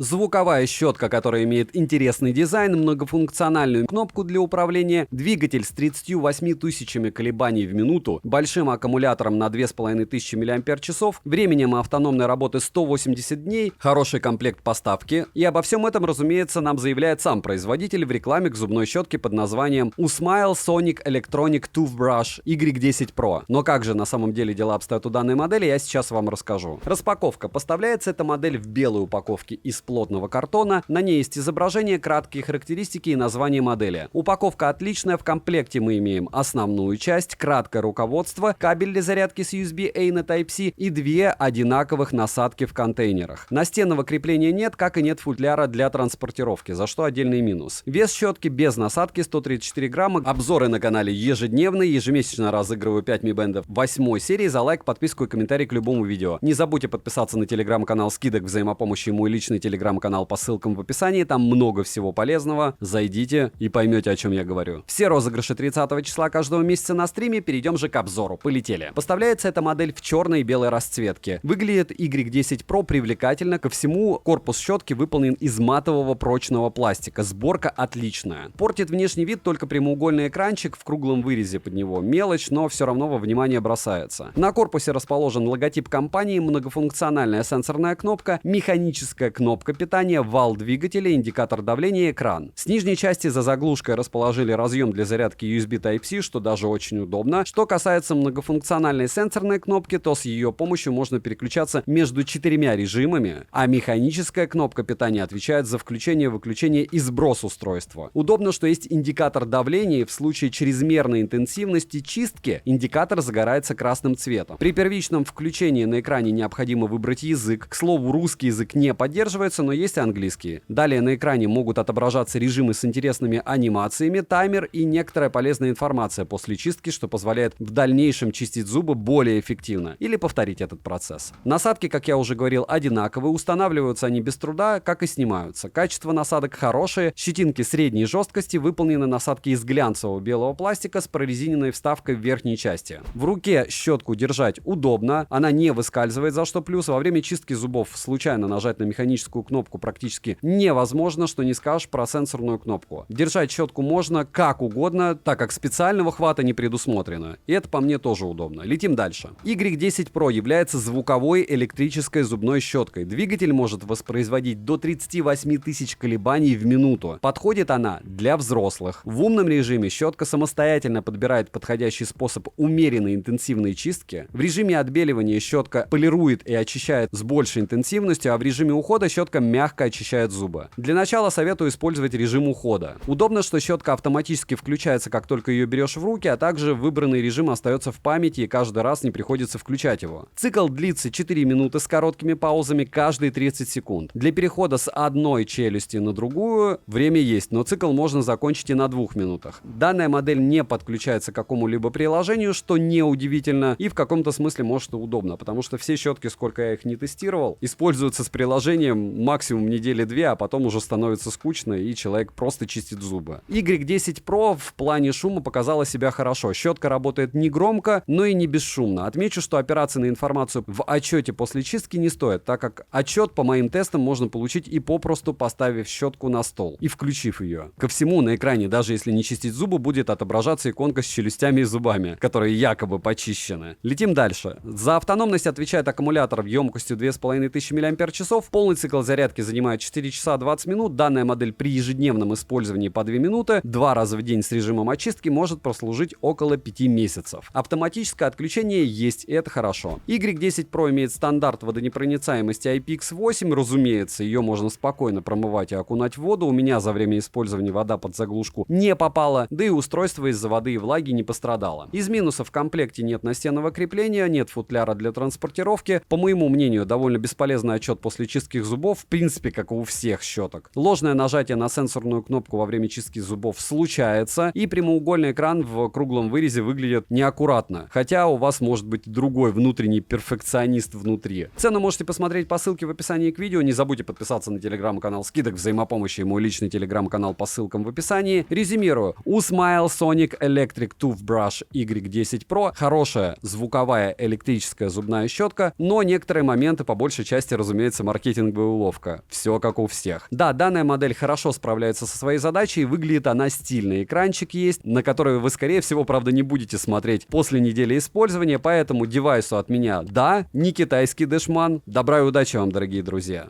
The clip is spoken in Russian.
Звуковая щетка, которая имеет интересный дизайн, многофункциональную кнопку для управления, двигатель с 38 тысячами колебаний в минуту, большим аккумулятором на 2500 мАч, временем автономной работы 180 дней, хороший комплект поставки. И обо всем этом, разумеется, нам заявляет сам производитель в рекламе к зубной щетке под названием Usmile Sonic Electronic Toothbrush Y10 Pro. Но как же на самом деле дела обстоят у данной модели, я сейчас вам расскажу. Распаковка. Поставляется эта модель в белой упаковке из плотного картона. На ней есть изображение, краткие характеристики и название модели. Упаковка отличная. В комплекте мы имеем основную часть, краткое руководство, кабель для зарядки с USB-A на Type-C и две одинаковых насадки в контейнерах. Настенного крепления нет, как и нет футляра для транспортировки, за что отдельный минус. Вес щетки без насадки 134 грамма. Обзоры на канале ежедневные. Ежемесячно разыгрываю 5 Mi Band 8 серии. За лайк, подписку и комментарий к любому видео. Не забудьте подписаться на телеграм-канал скидок взаимопомощи и мой личный телеграм-канал по ссылкам в описании. Там много всего полезного. Зайдите и поймете, о чем я говорю. Все розыгрыши 30 числа каждого месяца на стриме. Перейдем же к обзору. Полетели. Поставляется эта модель в черной и белой расцветке. Выглядит Y10 Pro привлекательно. Ко всему, корпус щетки выполнен из матового прочного пластика. Сборка отличная. Портит внешний вид только прямоугольный экранчик в круглом вырезе под него. Мелочь, но все равно во внимание бросается. На корпусе расположен логотип компании, многофункциональная сенсорная кнопка, механическая кнопка питания, вал двигателя, индикатор давления и экран. С нижней части за заглушкой расположили разъем для зарядки USB Type-C, что даже очень удобно. Что касается многофункциональной сенсорной кнопки, то с ее помощью можно переключаться между 4 режимами, а механическая кнопка питания отвечает за включение, выключение и сброс устройства. Удобно, что есть индикатор давления, и в случае чрезмерной интенсивности чистки индикатор загорается красным цветом. При первичном включении на экране необходимо выбрать язык. К слову, русский язык не поддерживается, но есть английский. Далее на экране могут отображаться режимы с интересными анимациями, таймер и некоторая полезная информация после чистки, что позволяет в дальнейшем чистить зубы более эффективно или повторить этот процесс. Насадки, как я уже говорил, одинаковые. Устанавливаются они без труда, как и снимаются. Качество насадок хорошее. Щетинки средней жесткости, выполнены насадки из глянцевого белого пластика с прорезиненной вставкой в верхней части. В руке щетку держать удобно, она не выскальзывает, за что плюс. Во время чистки зубов случайно нажать на механическую кнопку практически невозможно, что не скажешь про сенсорную кнопку. Держать щетку можно как угодно, так как специального хвата не предусмотрено. И это по мне тоже удобно. Летим дальше. Y10 Pro является звуковой электрической зубной щеткой. Двигатель может воспроизводить до 38 тысяч колебаний в минуту. Подходит она для взрослых. В умном режиме щетка самостоятельно подбирает подходящий способ умеренной интенсивной чистки. В режиме отбеливания щетка полирует и очищает с большей интенсивностью, а в режиме ухода щетка мягко очищает зубы. Для начала советую использовать режим ухода. Удобно, что щетка автоматически включается, как только ее берешь в руки, а также выбранный режим остается в памяти и каждый раз не приходится включать его. Цикл длится 4 минуты с короткими паузами каждые 30 секунд. Для перехода с одной челюсти на другую время есть, но цикл можно закончить и на 2 минутах. Данная модель не подключается к какому-либо приложению, что неудивительно и в каком-то смысле может и удобно, потому что все щетки, сколько я их не тестировал, используются с приложением максимум недели 2, а потом уже становится скучно и человек просто чистит зубы. Y10 Pro в плане шума показала себя хорошо. Щетка работает не громко, но и не бесшумно. Отмечу, что операции на информацию в отчете после чистки не стоят, так как отчет по моим тестам можно получить и попросту поставив щетку на стол и включив ее. Ко всему, на экране, даже если не чистить зубы, будет отображаться иконка с челюстями и зубами, которые якобы почищены. Летим дальше. За автономность отвечает аккумулятор емкостью 2500 мАч. Полный цикл зарядки занимает 4 часа 20 минут. Данная модель при ежедневном использовании по 2 минуты 2 раза в день с режимом очистки может прослужить около 5 месяцев. Автоматическое отключение есть, и это хорошо. Y10 Pro имеет стандарт водонепроницаемости IPX8, разумеется, ее можно спокойно промывать и окунать в воду. У меня за время использования вода под заглушку не попала, да и устройство из-за воды и влаги не пострадало. Из минусов в комплекте нет настенного крепления, нет футляра для транспортировки. По моему мнению, довольно бесполезный отчет после чистки зубов, в принципе, как у всех щеток. Ложное нажатие на сенсорную кнопку во время чистки зубов случается, и прямоугольный экран в круглом вырезе выглядит неаккуратно, хотя у вас может быть другой внутренний перфекционист внутри. Цену можете посмотреть по ссылке в описании к видео. Не забудьте подписаться на телеграм-канал скидок взаимопомощи и мой личный телеграм-канал по ссылкам в описании. Резюмирую. Usmile Sonic Electric Toothbrush Y10 Pro. Хорошая звуковая электрическая зубная щетка, но некоторые моменты по большей части, разумеется, маркетинговые уловки. головка. Все как у всех. Да, данная модель хорошо справляется со своей задачей, выглядит она стильно. Экранчик есть, на который вы, скорее всего, правда, не будете смотреть после недели использования, поэтому девайсу от меня да, не китайский дэшман. Добра и удачи вам, дорогие друзья.